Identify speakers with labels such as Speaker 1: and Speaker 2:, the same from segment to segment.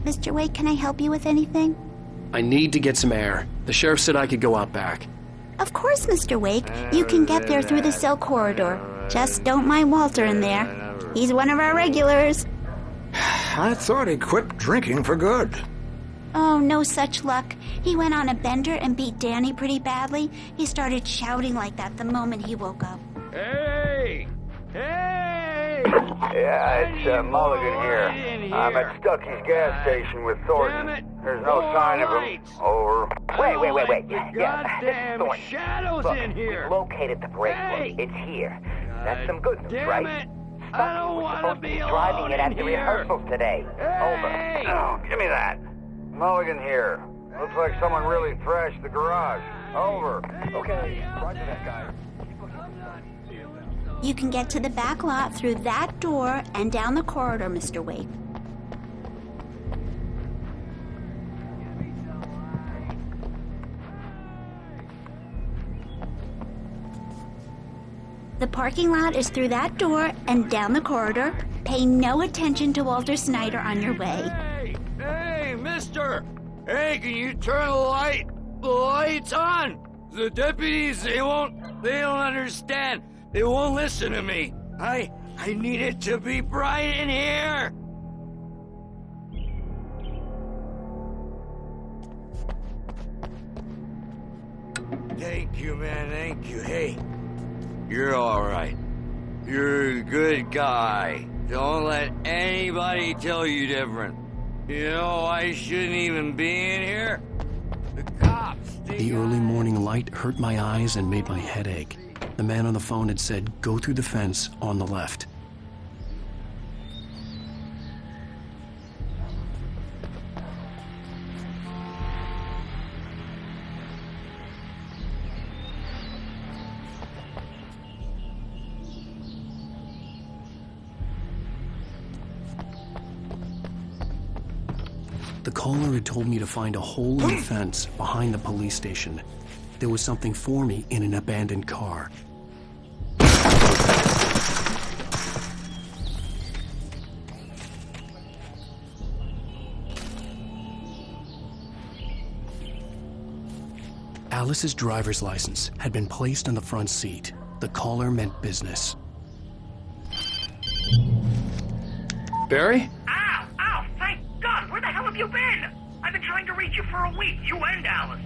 Speaker 1: Mr. Wake, can I help you with anything?
Speaker 2: I need to get some air. The sheriff said I could go out back.
Speaker 1: Of course, Mr. Wake. You can get there through the cell corridor. Just don't mind Walter in there. He's one of our regulars.
Speaker 3: I thought he quit drinking for good.
Speaker 1: Oh, no such luck. He went on a bender and beat Danny pretty badly. He started shouting like that the moment he woke up.
Speaker 4: Hey! Hey!
Speaker 5: Yeah, it's Mulligan here. I'm at Stucky's gas station with Thornton. There's no sign of him. Over.
Speaker 6: Wait.
Speaker 4: Goddamn
Speaker 6: Thornton.
Speaker 4: shadows
Speaker 6: Look,
Speaker 4: in here.
Speaker 6: we located the brake
Speaker 4: Hey.
Speaker 6: work. It's here. That's some good news,
Speaker 4: Damn
Speaker 6: right?
Speaker 4: it. I don't
Speaker 6: Stucky was
Speaker 4: want to
Speaker 6: supposed to
Speaker 4: be
Speaker 6: be driving it
Speaker 4: alone
Speaker 6: at
Speaker 4: in
Speaker 6: the
Speaker 4: here.
Speaker 6: rehearsals today.
Speaker 4: Hey.
Speaker 5: Oh, give me that. Mulligan here. Looks like someone really thrashed the garage. Over.
Speaker 6: Okay, roger that, guy.
Speaker 1: You can get to the back lot through that door and down the corridor, Mr. Wake. The parking lot is through that door and down the corridor. Pay no attention to Walter Snyder on your way.
Speaker 4: Hey, mister! Hey, can you turn the lights on? The deputies, they don't understand. They won't listen to me. I need it to be bright in here. Thank you, man, thank you. Hey, you're all right. You're a good guy. Don't let anybody tell you different. You know, I shouldn't even be in here. The cops.
Speaker 2: The early morning light hurt my eyes and made my head ache. The man on the phone had said, go through the fence on the left. The caller had told me to find a hole in the fence behind the police station. There was something for me in an abandoned car. Alice's driver's license had been placed on the front seat. The caller meant business. Barry?
Speaker 7: Ow! Thank God! Where the hell have you been? I've been trying to reach you for a week, you and Alice.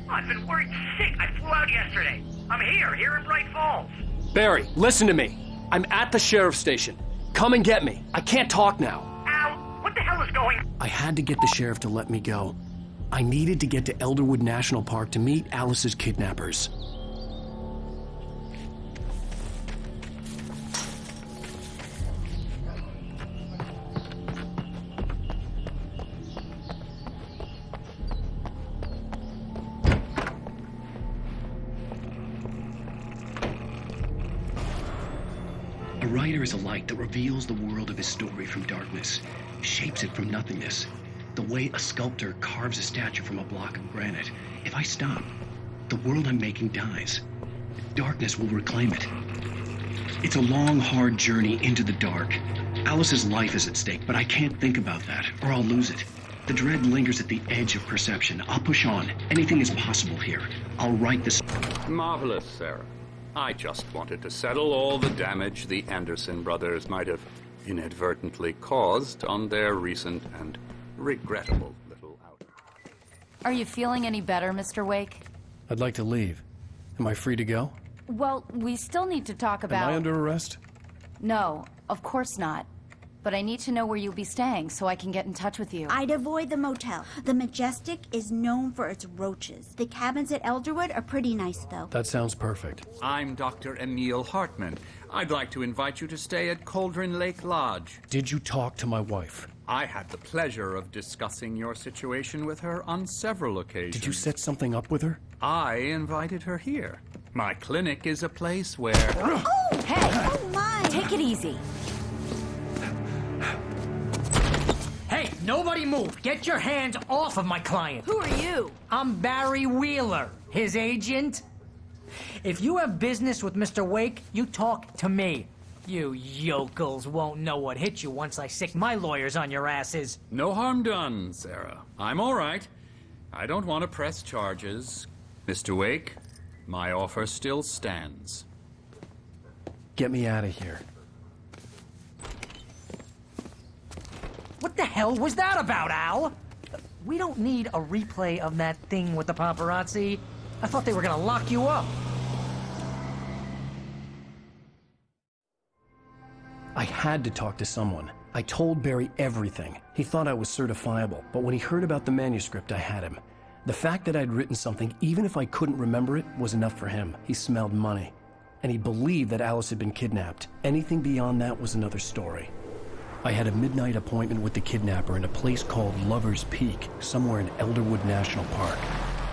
Speaker 7: I've been worried sick. I flew out yesterday. I'm here in Bright Falls.
Speaker 2: Barry, listen to me. I'm at the sheriff's station. Come and get me. I can't talk now.
Speaker 7: Al, what the hell is going on?
Speaker 2: I had to get the sheriff to let me go. I needed to get to Elderwood National Park to meet Alice's kidnappers. A writer is a light that reveals the world of his story from darkness, shapes it from nothingness. The way a sculptor carves a statue from a block of granite. If I stop, the world I'm making dies. Darkness will reclaim it. It's a long, hard journey into the dark. Alice's life is at stake, but I can't think about that, or I'll lose it. The dread lingers at the edge of perception. I'll push on. Anything is possible here. I'll write this.
Speaker 8: Marvelous, Sarah. I just wanted to settle all the damage the Anderson brothers might have inadvertently caused on their recent and regrettable little outing.
Speaker 9: Are you feeling any better, Mr. Wake?
Speaker 2: I'd like to leave. Am I free to go?
Speaker 9: Well, we still need to talk about...
Speaker 2: Am I under arrest?
Speaker 9: No, of course not. But I need to know where you'll be staying so I can get in touch with you.
Speaker 1: I'd avoid the motel. The Majestic is known for its roaches. The cabins at Elderwood are pretty nice, though.
Speaker 2: That sounds perfect.
Speaker 8: I'm Dr. Emil Hartman. I'd like to invite you to stay at Cauldron Lake Lodge.
Speaker 2: Did you talk to my wife?
Speaker 8: I had the pleasure of discussing your situation with her on several occasions.
Speaker 2: Did you set something up with her?
Speaker 8: I invited her here. My clinic is a place where...
Speaker 1: Oh!
Speaker 9: Hey!
Speaker 1: Oh, my!
Speaker 9: Take it easy.
Speaker 10: Hey, nobody move. Get your hands off of my client.
Speaker 9: Who are you?
Speaker 10: I'm Barry Wheeler, his agent. If you have business with Mr. Wake, you talk to me. You yokels won't know what hit you once I sick my lawyers on your asses.
Speaker 8: No harm done, Sarah. I'm all right. I don't want to press charges. Mr. Wake, my offer still stands.
Speaker 11: Get me out of here.
Speaker 10: What the hell was that about, Al? We don't need a replay of that thing with the paparazzi. I thought they were gonna lock you up.
Speaker 11: I had to talk to someone. I told Barry everything. He thought I was certifiable, but when he heard about the manuscript, I had him. The fact that I'd written something, even if I couldn't remember it, was enough for him. He smelled money. And he believed that Alice had been kidnapped. Anything beyond that was another story. I had a midnight appointment with the kidnapper in a place called Lover's Peak, somewhere in Elderwood National Park.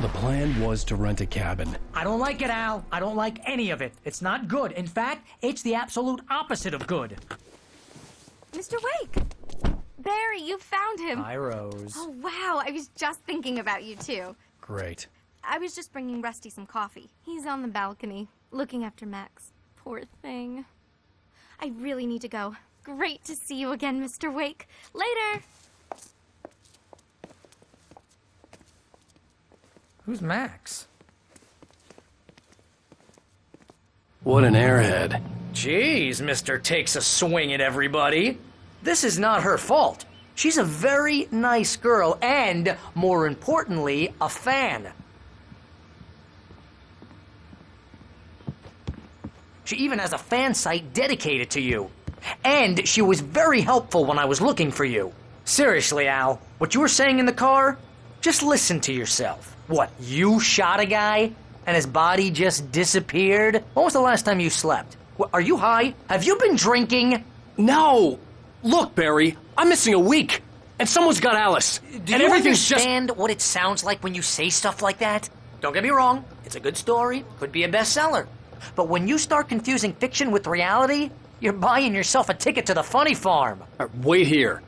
Speaker 11: The plan was to rent a cabin.
Speaker 10: I don't like it, Al. I don't like any of it. It's not good. In fact, it's the absolute opposite of good.
Speaker 12: Mr. Wake! Barry, you found him.
Speaker 11: Hi, Rose.
Speaker 12: Oh, wow. I was just thinking about you, too.
Speaker 11: Great.
Speaker 12: I was just bringing Rusty some coffee. He's on the balcony, looking after Max. Poor thing. I really need to go. Great to see you again, Mr. Wake. Later!
Speaker 10: Who's Max?
Speaker 11: What an airhead.
Speaker 10: Jeez, Mr. Takes a swing at everybody. This is not her fault. She's a very nice girl and, more importantly, a fan. She even has a fan site dedicated to you. And she was very helpful when I was looking for you. Seriously, Al, what you were saying in the car? Just listen to yourself. What, you shot a guy and his body just disappeared? When was the last time you slept? What, are you high? Have you been drinking?
Speaker 11: No! Look, Barry, I'm missing a week. And someone's got Alice.
Speaker 10: Do you understand what it sounds like when you say stuff like that? Don't get me wrong. It's a good story. Could be a bestseller. But when you start confusing fiction with reality, you're buying yourself a ticket to the funny farm.
Speaker 11: Wait here.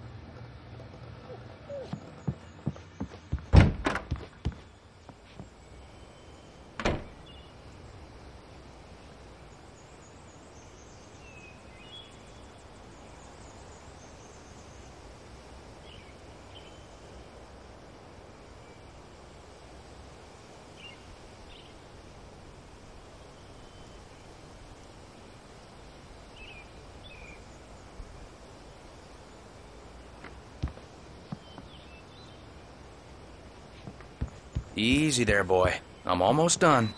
Speaker 13: Easy there, boy. I'm almost done.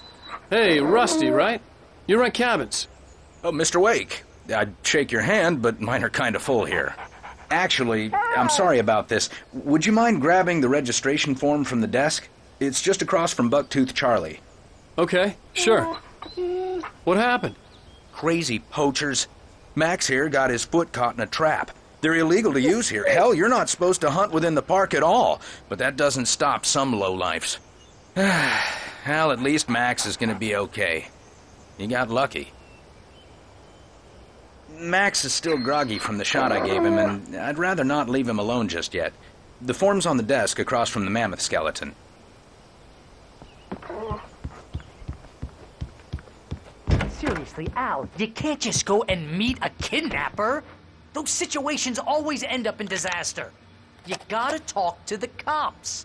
Speaker 11: Hey, Rusty, right? You rent cabins.
Speaker 13: Oh, Mr. Wake. I'd shake your hand, but mine are kind of full here. Actually, I'm sorry about this. Would you mind grabbing the registration form from the desk? It's just across from Bucktooth Charlie.
Speaker 11: Okay, sure. What happened?
Speaker 13: Crazy poachers. Max here got his foot caught in a trap. They're illegal to use here. Hell, you're not supposed to hunt within the park at all. But that doesn't stop some lowlifes. Well, at least Max is going to be okay. He got lucky. Max is still groggy from the shot I gave him, and I'd rather not leave him alone just yet. The form's on the desk across from the mammoth skeleton.
Speaker 10: Seriously, Al, you can't just go and meet a kidnapper. Those situations always end up in disaster. You gotta talk to the cops.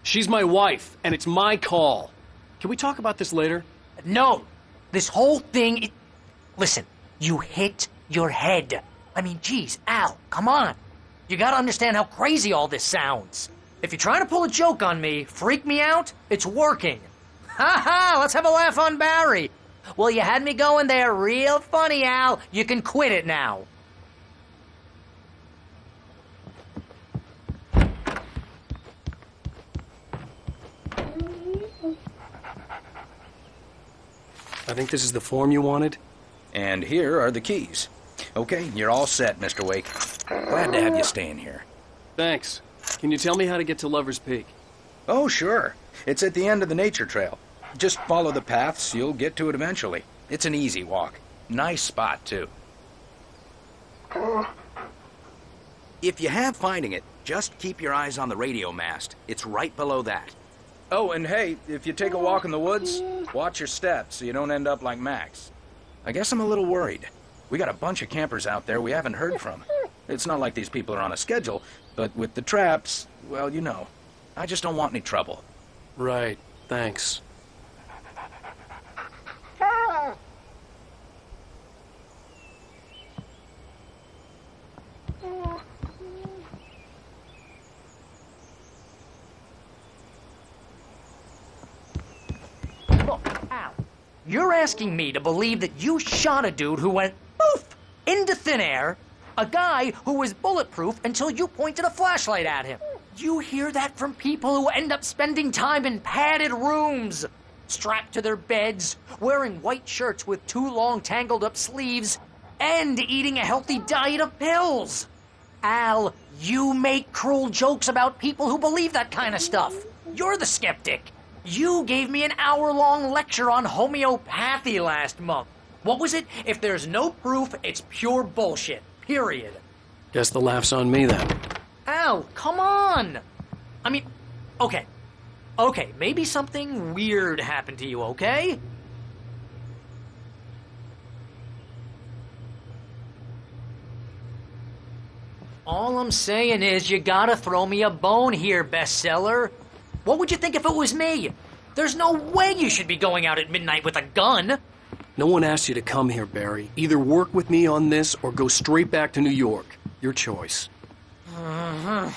Speaker 11: She's my wife, and it's my call. Can we talk about this later?
Speaker 10: No. This whole thing... Listen, you hit your head. I mean, geez, Al, come on. You gotta understand how crazy all this sounds. If you're trying to pull a joke on me, freak me out, it's working. Ha ha, let's have a laugh on Barry. Well, you had me going there real funny, Al. You can quit it now.
Speaker 11: I think this is the form you wanted.
Speaker 13: And here are the keys. Okay, you're all set, Mr. Wake. Glad to have you staying here.
Speaker 11: Thanks. Can you tell me how to get to Lover's Peak?
Speaker 13: Oh, sure. It's at the end of the nature trail. Just follow the paths, you'll get to it eventually. It's an easy walk. Nice spot, too. If you have finding it, just keep your eyes on the radio mast. It's right below that. Oh, and hey, if you take a walk in the woods, watch your steps so you don't end up like Max. I guess I'm a little worried. We got a bunch of campers out there we haven't heard from. It's not like these people are on a schedule, but with the traps, well, you know. I just don't want any trouble.
Speaker 11: Right. Thanks.
Speaker 10: Look, Al, you're asking me to believe that you shot a dude who went poof into thin air, a guy who was bulletproof until you pointed a flashlight at him. You hear that from people who end up spending time in padded rooms, strapped to their beds, wearing white shirts with too long tangled up sleeves, and eating a healthy diet of pills. Al, you make cruel jokes about people who believe that kind of stuff. You're the skeptic. You gave me an hour-long lecture on homeopathy last month. What was it? If there's no proof, it's pure bullshit. Period.
Speaker 11: Guess the laugh's on me then.
Speaker 10: Al, come on! I mean, okay, maybe something weird happened to you, okay? All I'm saying is you gotta throw me a bone here, bestseller. What would you think if it was me? There's no way you should be going out at midnight with a gun.
Speaker 11: No one asked you to come here, Barry. Either work with me on this or go straight back to New York. Your choice.
Speaker 10: Uh-huh.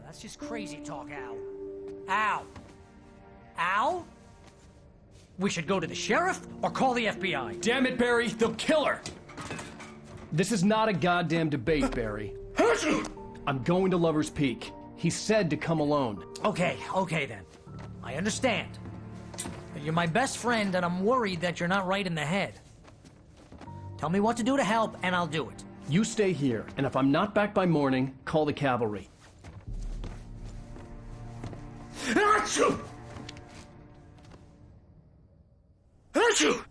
Speaker 10: That's just crazy talk, Al. Al? Al? We should go to the sheriff or call the FBI.
Speaker 11: Damn it, Barry, they'll kill her! This is not a goddamn debate, Barry. I'm going to Lover's Peak. He said to come alone.
Speaker 10: Okay then. I understand. But you're my best friend, and I'm worried that you're not right in the head. Tell me what to do to help, and I'll do it.
Speaker 11: You stay here, and if I'm not back by morning, call the cavalry.
Speaker 10: Achoo! Achoo!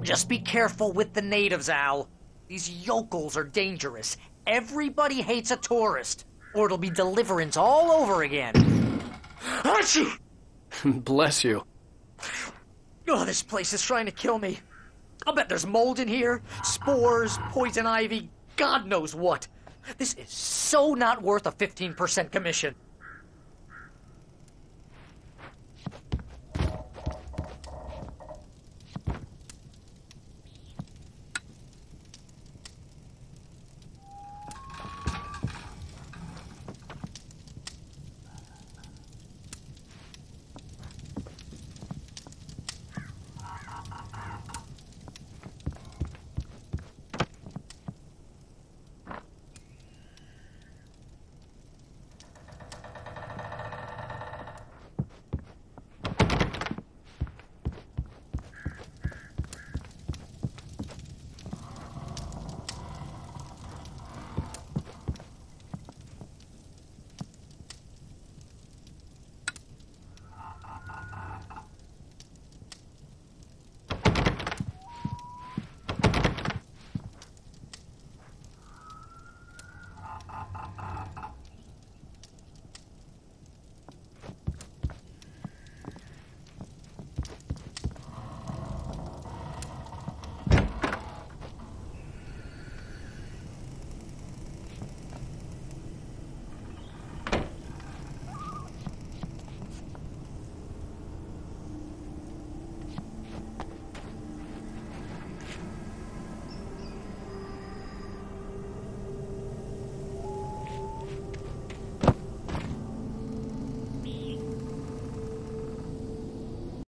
Speaker 10: Just be careful with the natives, Al. These yokels are dangerous. Everybody hates a tourist, or it'll be Deliverance all over again. Achoo!
Speaker 11: Bless you.
Speaker 10: Oh, this place is trying to kill me. I'll bet there's mold in here, spores, poison ivy, God knows what. This is so not worth a 15% commission.